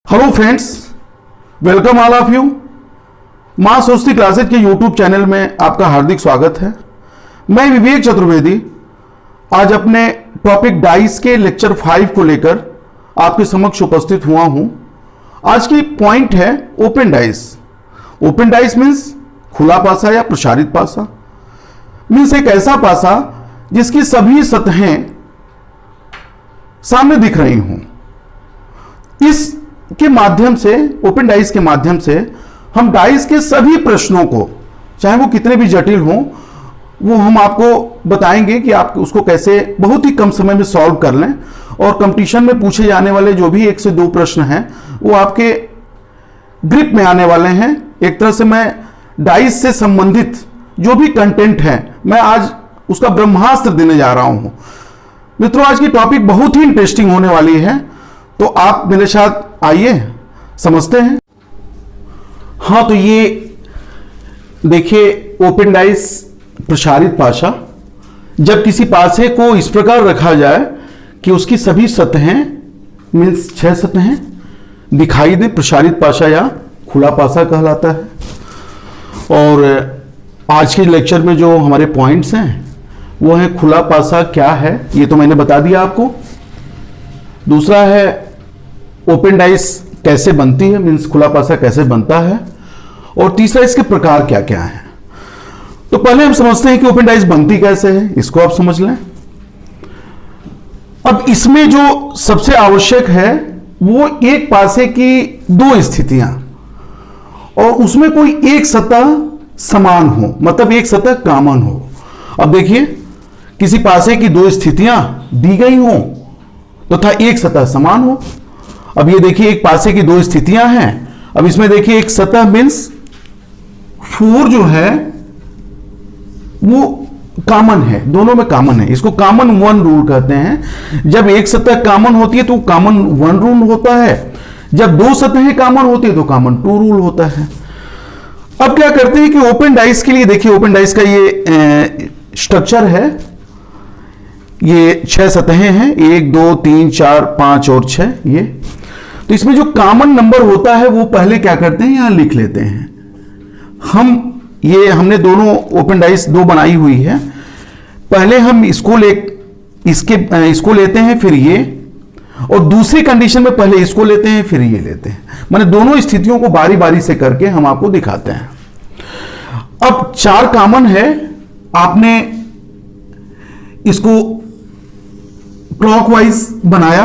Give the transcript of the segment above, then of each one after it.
Hello friends, welcome all of you. मां स्वस्ति classes के यूट्यूब चैनल में आपका हार्दिक स्वागत है। मैं विवेक चतुर्वेदी आज अपने टॉपिक डाइस के लेक्चर 5 को लेकर आपके समक्ष उपस्थित हुआ हूं। आज की पॉइंट है open dice. Open dice means खुला पासा या प्रसारित पासा, मीन्स एक ऐसा पासा जिसकी सभी सतहें सामने दिख रही हों। इस के माध्यम से, ओपन डाइस के माध्यम से हम डाइस के सभी प्रश्नों को, चाहे वो कितने भी जटिल हों, वो हम आपको बताएंगे कि आप उसको कैसे बहुत ही कम समय में सॉल्व कर लें। और कंपटीशन में पूछे जाने वाले जो भी 1 से 2 प्रश्न हैं वो आपके ग्रिप में आने वाले हैं। एक तरह से मैं डाइस से संबंधित जो भी कंटेंट है मैं आज उसका ब्रह्मास्त्र देने जा रहा हूं। मित्रों, आज की टॉपिक बहुत ही इंटरेस्टिंग होने वाली है, तो आप मेरे साथ आइए समझते हैं। हाँ, तो ये देखिए ओपन डाइस प्रसारित पासा। जब किसी पासे को इस प्रकार रखा जाए कि उसकी सभी सतहें मीन्स 6 सतहें दिखाई दे, प्रसारित पासा या खुला पासा कहलाता है। और आज के लेक्चर में जो हमारे पॉइंट्स हैं वो है खुला पासा क्या है, ये तो मैंने बता दिया आपको। दूसरा है ओपन डाइस कैसे बनती है, मीन्स खुला पासा कैसे बनता है। और तीसरा इसके प्रकार क्या क्या हैं। तो पहले हम समझते हैं कि ओपन डाइस बनती कैसे है, इसको आप समझ लें। अब इसमें जो सबसे आवश्यक है वो एक पासे की 2 स्थितियां और उसमें कोई एक सतह समान हो, मतलब एक सतह कॉमन हो। अब देखिए किसी पासे की 2 स्थितियां दी गई हो तथा एक सतह समान हो। अब ये देखिए एक पासे की 2 स्थितियां हैं। अब इसमें देखिए एक सतह मीन्स 4 जो है वो कॉमन है, दोनों में कॉमन है। इसको कॉमन 1 रूल कहते हैं। जब एक सतह कॉमन होती है तो कॉमन 1 रूल होता है, जब 2 सतहें कॉमन होती है तो कॉमन 2 रूल होता है। अब क्या करते हैं कि ओपन डाइस के लिए देखिए ओपन डाइस का ये स्ट्रक्चर है। ये 6 सतहें हैं, 1 2 3 4 5 और 6 ये। तो इसमें जो कॉमन नंबर होता है वो पहले क्या करते हैं, यहां लिख लेते हैं। हमने दोनों ओपन डाइस 2 बनाई हुई है। पहले हम इसको लेते हैं, फिर ये, और दूसरी कंडीशन में पहले इसको लेते हैं फिर ये लेते हैं। माने दोनों स्थितियों को बारी बारी से करके हम आपको दिखाते हैं। अब 4 कॉमन है, आपने इसको क्लॉकवाइज बनाया।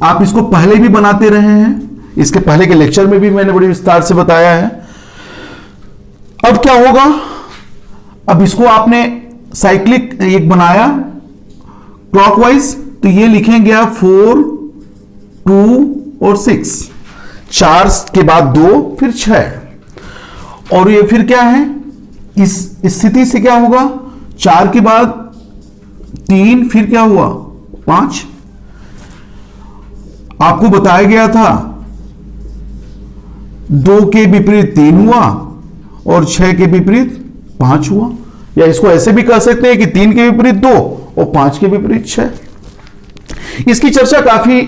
आप इसको पहले भी बनाते रहे हैं, इसके पहले के लेक्चर में भी मैंने बड़ी विस्तार से बताया है। अब क्या होगा, अब इसको आपने साइक्लिक एक बनाया क्लॉकवाइज, तो ये लिखेंगे आप 4 2 और 6। 4 के बाद 2 फिर 6। और ये फिर क्या है, इस स्थिति से क्या होगा, 4 के बाद 3 फिर क्या हुआ 5। आपको बताया गया था 2 के विपरीत 3 हुआ और 6 के विपरीत 5 हुआ। या इसको ऐसे भी कह सकते हैं कि 3 के विपरीत 2 और 5 के विपरीत 6। इसकी चर्चा काफी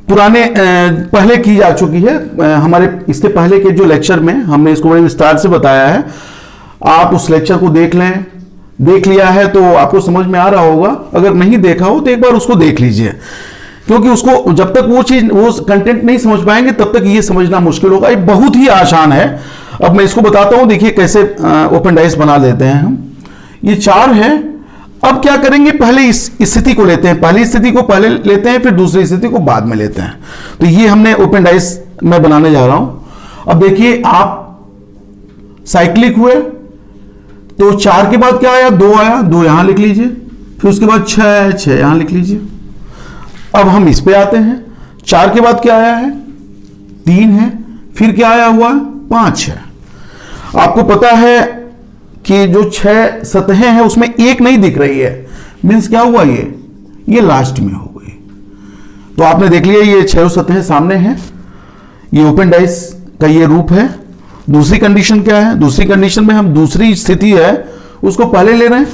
पुराने पहले की जा चुकी है। हमारे इसके पहले के जो लेक्चर में हमने इसको बड़े विस्तार से बताया है। आप उस लेक्चर को देख लें, देख लिया है तो आपको समझ में आ रहा होगा। अगर नहीं देखा हो तो एक बार उसको देख लीजिए, क्योंकि उसको जब तक वो कंटेंट नहीं समझ पाएंगे तब तक ये समझना मुश्किल होगा। ये बहुत ही आसान है। अब मैं इसको बताता हूं, देखिए कैसे ओपन डाइस बना लेते हैं हम। ये 4 है। अब क्या करेंगे, पहले इस स्थिति को लेते हैं, पहली स्थिति को पहले लेते हैं, फिर दूसरी स्थिति को बाद में लेते हैं। तो ये हमने ओपन डाइस मैं बनाने जा रहा हूं। अब देखिए आप साइक्लिक हुए तो 4 के बाद क्या आया, 2 आया, 2 यहां लिख लीजिए। फिर उसके बाद 6 यहां लिख लीजिए। अब हम इस पे आते हैं। 4 के बाद क्या आया है, 3 है। फिर क्या आया हुआ, 5 है। आपको पता है कि जो 6 सतहें हैं उसमें एक नहीं दिख रही है, मीन्स क्या हुआ, ये लास्ट में हो गई। तो आपने देख लिया ये 6 सतहें सामने हैं। ये ओपन डाइस का ये रूप है। दूसरी कंडीशन क्या है, दूसरी कंडीशन में हम दूसरी स्थिति है उसको पहले ले रहे हैं,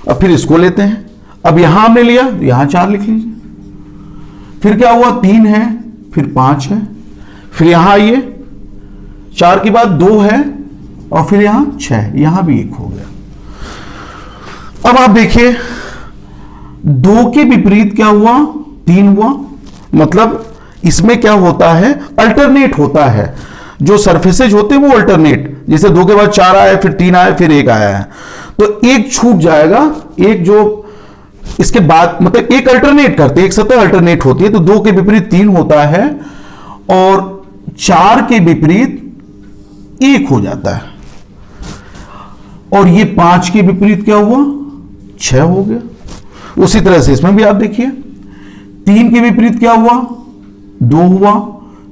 अब फिर इसको लेते हैं। अब यहां हमने लिया, यहां 4 लिख लीजिए। फिर क्या हुआ, 3 है, फिर 5 है, फिर यहां आइए 4 के बाद 2 है और फिर यहां 6, यहां भी 1 हो गया। अब आप देखिए 2 के विपरीत क्या हुआ, 3 हुआ। मतलब इसमें क्या होता है, अल्टरनेट होता है, जो सरफेसेज होते हैं वो अल्टरनेट, जैसे 2 के बाद 4 आया, फिर 3 आया, फिर 1 आया है, तो एक छूट जाएगा, एक जो इसके बाद मतलब एक अल्टरनेट करते, एक सतह अल्टरनेट होती है, तो 2 के विपरीत 3 होता है और 4 के विपरीत 1 हो जाता है, और ये 5 के विपरीत क्या हुआ, 6 हो गया। उसी तरह से इसमें भी आप देखिए 3 के विपरीत क्या हुआ, 2 हुआ,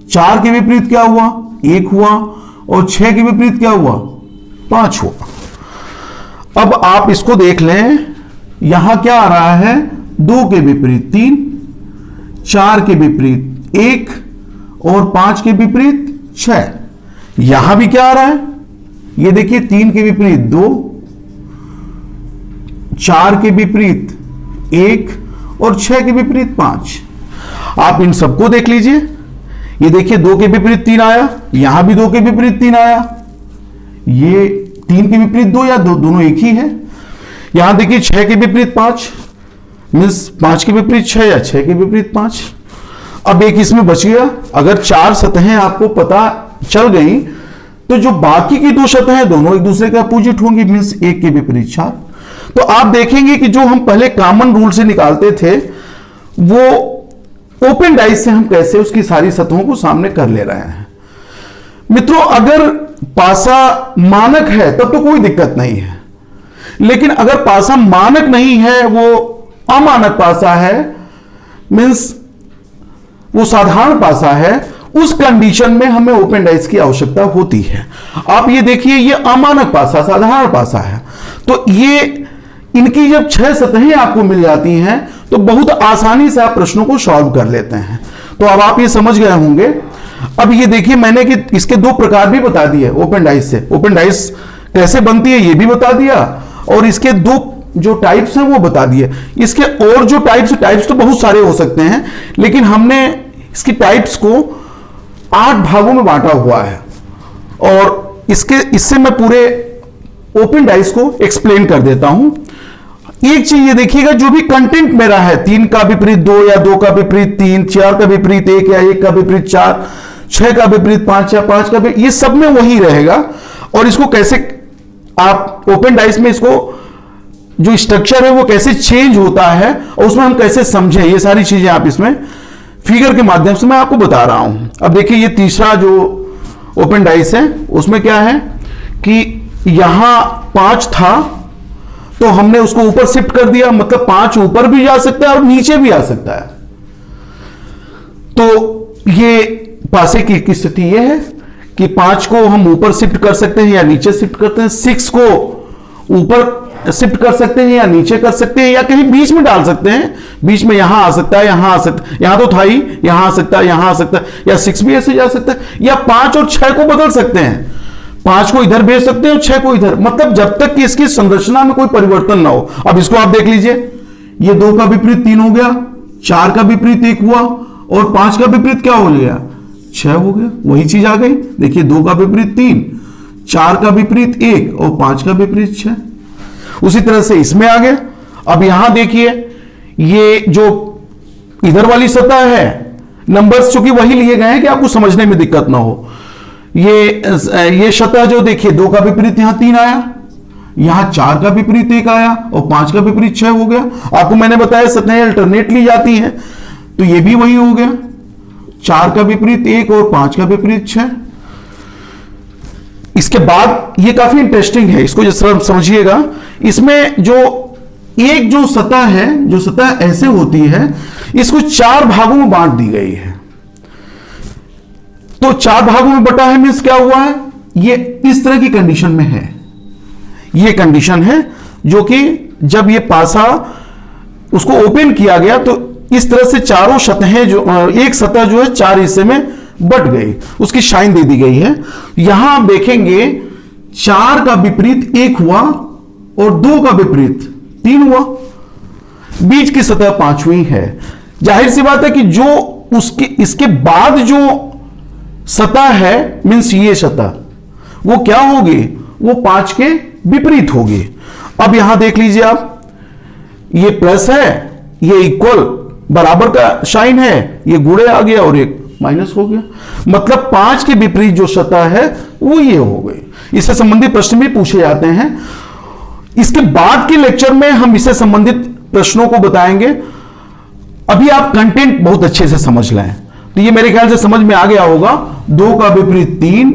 4 के विपरीत क्या हुआ, 1 हुआ, और 6 के विपरीत क्या हुआ, 5 हुआ। अब आप इसको देख लें, यहां क्या आ रहा है, 2 के विपरीत 3, 4 के विपरीत 1 और 5 के विपरीत 6। यहां भी क्या आ रहा है, ये देखिए 3 के विपरीत 2, 4 के विपरीत 1 और 6 के विपरीत 5। आप इन सबको देख लीजिए, ये देखिए 2 के विपरीत 3 आया, यहां भी 2 के विपरीत 3 आया, ये 3 के विपरीत 2 या 2 दोनों एक ही है। यहां देखिए 6 के विपरीत 5 मीन्स 5 के विपरीत 6 या 6 के विपरीत 5। अब एक इसमें बच गया। अगर 4 सतहें आपको पता चल गई तो जो बाकी की 2 सतहें दोनों एक दूसरे का अपोजिट होंगी, मीन्स 1 के विपरीत 4। तो आप देखेंगे कि जो हम पहले कॉमन रूल से निकालते थे वो ओपन डाइस से हम कैसे उसकी सारी सतहों को सामने कर ले रहे हैं। मित्रों, अगर पासा मानक है तब तो कोई दिक्कत नहीं है, लेकिन अगर पासा मानक नहीं है, वो अमानक पासा है, मीन्स वो साधारण पासा है, उस कंडीशन में हमें ओपन डाइस की आवश्यकता होती है। आप ये देखिए, ये अमानक पासा, साधारण पासा है, तो ये इनकी जब 6 सतहें आपको मिल जाती हैं तो बहुत आसानी से आप प्रश्नों को सॉल्व कर लेते हैं। तो अब आप ये समझ गए होंगे। अब ये देखिए, मैंने कि इसके 2 प्रकार भी बता दिए ओपन डाइस से, ओपन डाइस कैसे बनती है ये भी बता दिया, और इसके 2 जो टाइप्स हैं वो बता दिए। इसके और जो टाइप्स तो बहुत सारे हो सकते हैं, लेकिन हमने इसकी टाइप्स को 8 भागों में बांटा हुआ है, और इससे मैं पूरे ओपन डाइस को एक्सप्लेन कर देता हूं। एक चीज ये देखिएगा, जो भी कंटेंट मेरा है, 3 का विपरीत 2 या 2 का विपरीत 3, 4 का विपरीत 1 या 1 का विपरीत 4, 6 का विपरीत 5 या 5 का विपरीत, ये सब में वही रहेगा। और इसको कैसे आप ओपन डाइस में इसको जो स्ट्रक्चर है वो कैसे चेंज होता है और उसमें हम कैसे समझें, ये सारी चीजें आप इसमें फिगर के माध्यम से मैं आपको बता रहा हूं। अब देखिए, ये तीसरा जो ओपन डाइस है उसमें क्या है कि यहां 5 था तो हमने उसको ऊपर शिफ्ट कर दिया, मतलब 5 ऊपर भी जा सकता है और नीचे भी आ सकता है। तो ये पासे की स्थिति ये है कि 5 को हम ऊपर शिफ्ट कर सकते हैं या नीचे शिफ्ट करते हैं, 6 को ऊपर शिफ्ट कर सकते हैं या नीचे कर सकते हैं, या कहीं बीच में डाल सकते हैं। बीच में यहां आ सकता है, यहां आ सकता है, यहां तो था ही, यहां आ सकता है, यहां आ सकता है, या 6 भी ऐसे जा सकता है, या 5 और 6 को बदल सकते हैं, 5 को इधर भेज सकते हैं और 6 को इधर, मतलब जब तक कि इसकी संरचना में कोई परिवर्तन ना हो। अब इसको आप देख लीजिए, ये 2 का विपरीत 3 हो गया, 4 का विपरीत 1 हुआ, और 5 का विपरीत क्या हो गया, 6 हो गया। वही चीज आ गई, देखिए 2 का विपरीत 3, 4 का विपरीत 1 और 5 का विपरीत 6। उसी तरह से इसमें आ गया। अब यहां देखिए, ये जो इधर वाली सतह है, नंबर्स चूंकि वही लिए गए हैं कि आपको समझने में दिक्कत ना हो। ये सतह जो देखिए, 2 का विपरीत यहां 3 आया, यहां 4 का विपरीत 1 आया और 5 का विपरीत 6 हो गया। आपको मैंने बताया सतहें अल्टरनेट ली जाती हैं, तो ये भी वही हो गया, 4 का विपरीत 1 और 5 का विपरीत 6। इसके बाद ये काफी इंटरेस्टिंग है, इसको जरा समझिएगा। इसमें जो सतह है, जो सतह ऐसे होती है, इसको 4 भागों में बांट दी गई है। तो 4 भागों में बटा है मीन्स क्या हुआ है, ये इस तरह की कंडीशन में है। ये कंडीशन है जो कि जब ये पासा उसको ओपन किया गया तो इस तरह से चारों सतहें जो एक सतह जो है 4 हिस्से में बट गई, उसकी शाइन दे दी गई है। यहां आप देखेंगे 4 का विपरीत 1 हुआ और 2 का विपरीत 3 हुआ, बीच की सतह 5वीं है। जाहिर सी बात है कि जो उसके इसके बाद जो सतह है मीन्स ये सतह वो क्या होगी, वो 5 के विपरीत होगी। अब यहां देख लीजिए आप, ये प्लस है, ये इक्वल बराबर का साइन है, ये गुणे आ गया और एक माइनस हो गया, मतलब 5 के विपरीत जो सतह है वो ये हो गई। इससे संबंधित प्रश्न भी पूछे जाते हैं। इसके बाद के लेक्चर में हम इससे संबंधित प्रश्नों को बताएंगे। अभी आप कंटेंट बहुत अच्छे से समझ लें। तो ये मेरे ख्याल से समझ में आ गया होगा, 2 का विपरीत 3,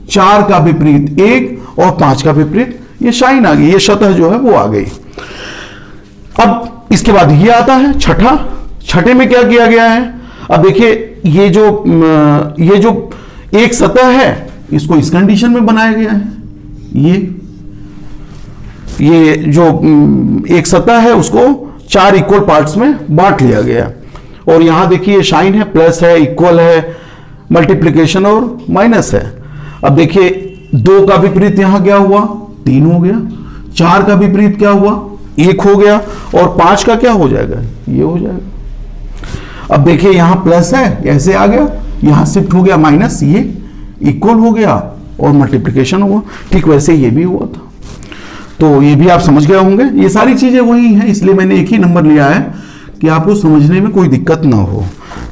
4 का विपरीत 1 और 5 का विपरीत ये साइन आ गई, ये सतह जो है वो आ गई। अब इसके बाद ये आता है छठा। छठे में क्या किया गया है, अब देखिए ये जो एक सतह है इसको इस कंडीशन में बनाया गया है। ये जो एक सतह है उसको 4 इक्वल पार्ट्स में बांट लिया गया और यहां देखिए साइन है, प्लस है, इक्वल है, मल्टीप्लिकेशन और माइनस है। अब देखिए 2 का विपरीत यहां क्या हुआ, 3 हो गया, 4 का विपरीत क्या हुआ, 1 हो गया और 5 का क्या हो जाएगा, ये हो जाएगा। अब देखिए यहां प्लस है, ऐसे आ गया, यहां शिफ्ट हो गया माइनस, ये इक्वल हो गया और मल्टीप्लिकेशन हुआ। ठीक वैसे ये भी हुआ था। तो ये भी आप समझ गए होंगे। ये सारी चीजें वही हैं, इसलिए मैंने एक ही नंबर लिया है कि आपको समझने में कोई दिक्कत ना हो।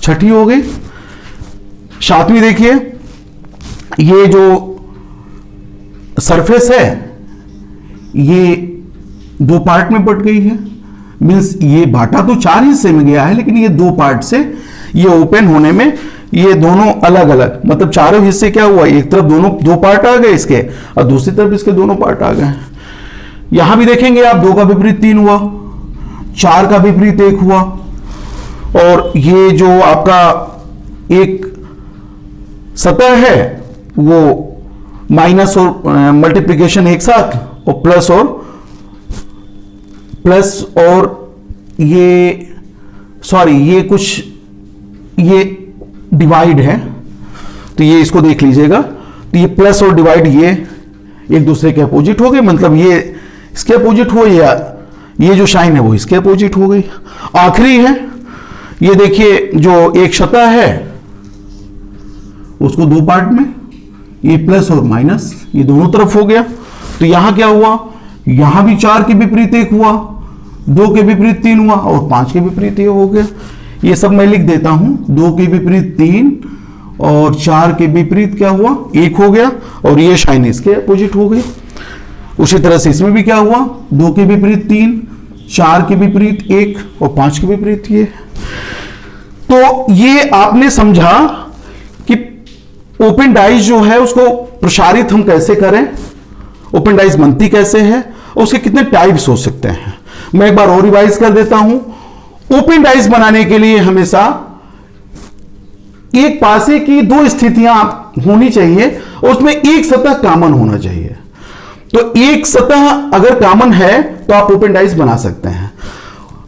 छठी हो गई। सातवीं देखिए, ये जो सरफेस है ये 2 पार्ट में बट गई है, मीन्स ये बांटा तो 4 हिस्से में गया है लेकिन ये 2 पार्ट से ये ओपन होने में ये दोनों अलग अलग, मतलब चारों हिस्से क्या हुआ, एक तरफ दोनों 2 पार्ट आ गए इसके और दूसरी तरफ इसके दोनों पार्ट आ गए। यहां भी देखेंगे आप, 2 का विपरीत 3 हुआ, 4 का विपरीत 1 हुआ और ये जो आपका एक सतह है वो माइनस और मल्टीप्लिकेशन एक साथ और प्लस और ये सॉरी ये कुछ ये डिवाइड है, तो ये इसको देख लीजिएगा। तो ये प्लस और डिवाइड ये एक दूसरे के अपोजिट हो गए, मतलब ये इसके अपोजिट हो या ये जो साइन है वो इसके अपोजिट हो गई। आखिरी है, ये देखिए जो एक सतह है उसको 2 पार्ट में, ये प्लस और माइनस ये दोनों तरफ हो गया। तो यहां क्या हुआ, यहां भी 4 के विपरीत 1 हुआ, 2 के विपरीत 3 हुआ और 5 के विपरीत ये हो गया। ये सब मैं लिख देता हूं, 2 के विपरीत 3 और 4 के विपरीत क्या हुआ, 1 हो गया और ये साइन इसके अपोजिट हो गई। उसी तरह से इसमें भी क्या हुआ, 2 के विपरीत 3, 4 के विपरीत 1 और 5 के विपरीत ये। तो ये आपने समझा कि ओपन डाइज जो है उसको प्रसारित हम कैसे करें, ओपन डाइज बनती कैसे है और उसके कितने टाइप्स हो सकते हैं। मैं एक बार और रिवाइज कर देता हूं। ओपन डाइज बनाने के लिए हमेशा एक पासे की 2 स्थितियां होनी चाहिए और उसमें एक सतह कॉमन होना चाहिए। तो एक सतह अगर कॉमन है तो आप ओपन डाइज बना सकते हैं।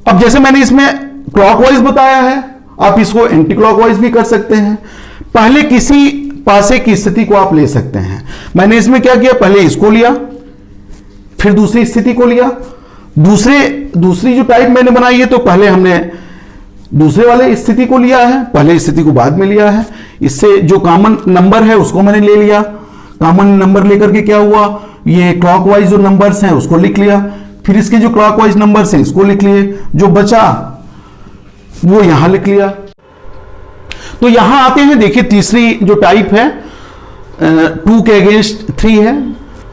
अब जैसे मैंने इसमें क्लॉकवाइज बताया है, आप इसको एंटी क्लॉकवाइज भी कर सकते हैं। पहले किसी पासे की स्थिति को आप ले सकते हैं। मैंने इसमें क्या किया, पहले इसको लिया, फिर दूसरी स्थिति को लिया। दूसरी जो टाइप मैंने बनाई है तो पहले हमने दूसरे वाले स्थिति को लिया है, पहले स्थिति को बाद में लिया है। इससे जो कॉमन नंबर है उसको मैंने ले लिया। कॉमन नंबर लेकर के क्या हुआ, ये क्लॉकवाइज जो नंबर्स हैं उसको लिख लिया, फिर इसके जो क्लॉकवाइज नंबर्स हैं इसको लिख लिए, जो बचा वो यहां लिख लिया। तो यहां आते हैं, देखिए तीसरी जो टाइप है 2 के अगेंस्ट 3 है,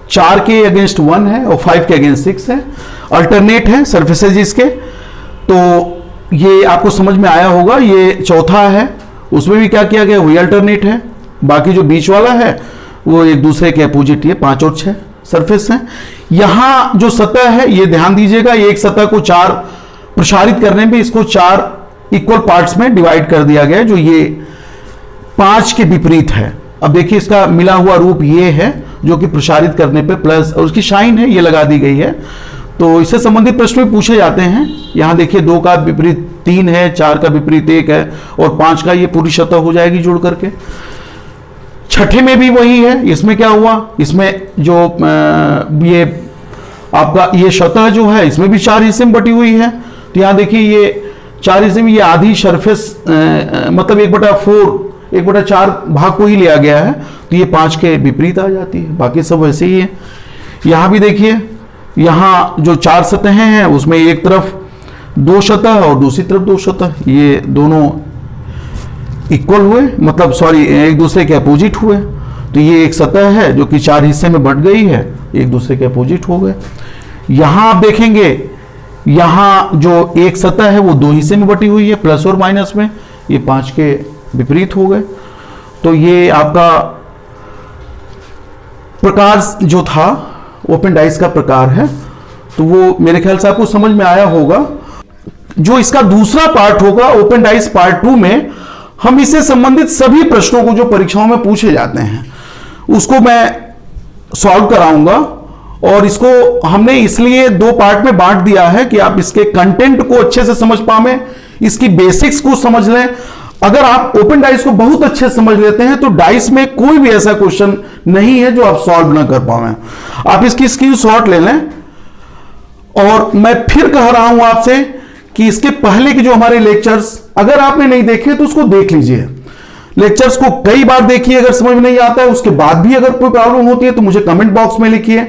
4 के अगेंस्ट 1 है और 5 के अगेंस्ट 6 है। अल्टरनेट है सरफेसेज इसके। तो ये आपको समझ में आया होगा। ये चौथा है, उसमें भी क्या किया गया, वही अल्टरनेट है। बाकी जो बीच वाला है वो एक दूसरे के अपोजिट, ये 5 और 6 सरफेस हैं। यहां जो सतह है ये ध्यान दीजिएगा, एक सतह को 4 प्रसारित करने में इसको 4 इक्वल पार्ट्स में डिवाइड कर दिया गया, जो ये 5 के विपरीत है। अब देखिए इसका मिला हुआ रूप ये है, जो कि प्रसारित करने पे प्लस और उसकी साइन है ये लगा दी गई है। तो इससे संबंधित प्रश्न भी पूछे जाते हैं। यहां देखिए 2 का विपरीत 3 है, 4 का विपरीत 1 है और 5 का ये पूरी सतह हो जाएगी जोड़ करके। छठे में भी वही है। इसमें क्या हुआ, इसमें जो ये आपका ये सतह जो है इसमें भी 4 हिस्से में बटी हुई है। तो यहां देखिए ये 4 हिस्से में ये आधी सरफेस मतलब 1/4 1/4 भाग को ही लिया गया है, तो ये 5 के विपरीत आ जाती है। बाकी सब वैसे ही है। यहां भी देखिए, यहां जो 4 सतहें हैं उसमें एक तरफ 2 सतह और दूसरी तरफ 2 सतह, ये दोनों इक्वल हुए, मतलब सॉरी एक दूसरे के अपोजिट हुए। तो ये एक सतह है जो कि 4 हिस्से में बंट गई है, एक दूसरे के अपोजिट हो गए। यहां आप देखेंगे, यहां जो एक सतह है वो 2 हिस्से में बटी हुई है, प्लस और माइनस में, ये 5 के विपरीत हो गए। तो ये आपका प्रकार जो था ओपन डाइस का प्रकार है, तो वो मेरे ख्याल से आपको समझ में आया होगा। जो इसका दूसरा पार्ट होगा ओपन डाइस पार्ट 2 में, हम इससे संबंधित सभी प्रश्नों को जो परीक्षाओं में पूछे जाते हैं उसको मैं सॉल्व कराऊंगा। और इसको हमने इसलिए 2 पार्ट में बांट दिया है कि आप इसके कंटेंट को अच्छे से समझ पाए, इसकी बेसिक्स को समझ लें। अगर आप ओपन डाइस को बहुत अच्छे से समझ लेते हैं तो डाइस में कोई भी ऐसा क्वेश्चन नहीं है जो आप सॉल्व ना कर पाए। आप इसकी स्क्रीनशॉट ले लें। और मैं फिर कह रहा हूं आपसे कि इसके पहले के जो हमारे लेक्चर्स अगर आपने नहीं देखे तो उसको देख लीजिए। लेक्चर्स को कई बार देखिए, अगर समझ में नहीं आता है उसके बाद भी अगर कोई प्रॉब्लम होती है तो मुझे कमेंट बॉक्स में लिखिए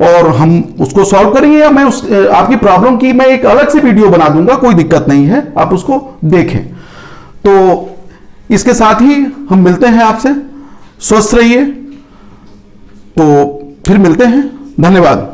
और हम उसको सॉल्व करेंगे, या मैं आपकी प्रॉब्लम की मैं एक अलग से वीडियो बना दूंगा, कोई दिक्कत नहीं है, आप उसको देखें। तो इसके साथ ही हम मिलते हैं आपसे। स्वस्थ रहिए, तो फिर मिलते हैं। धन्यवाद।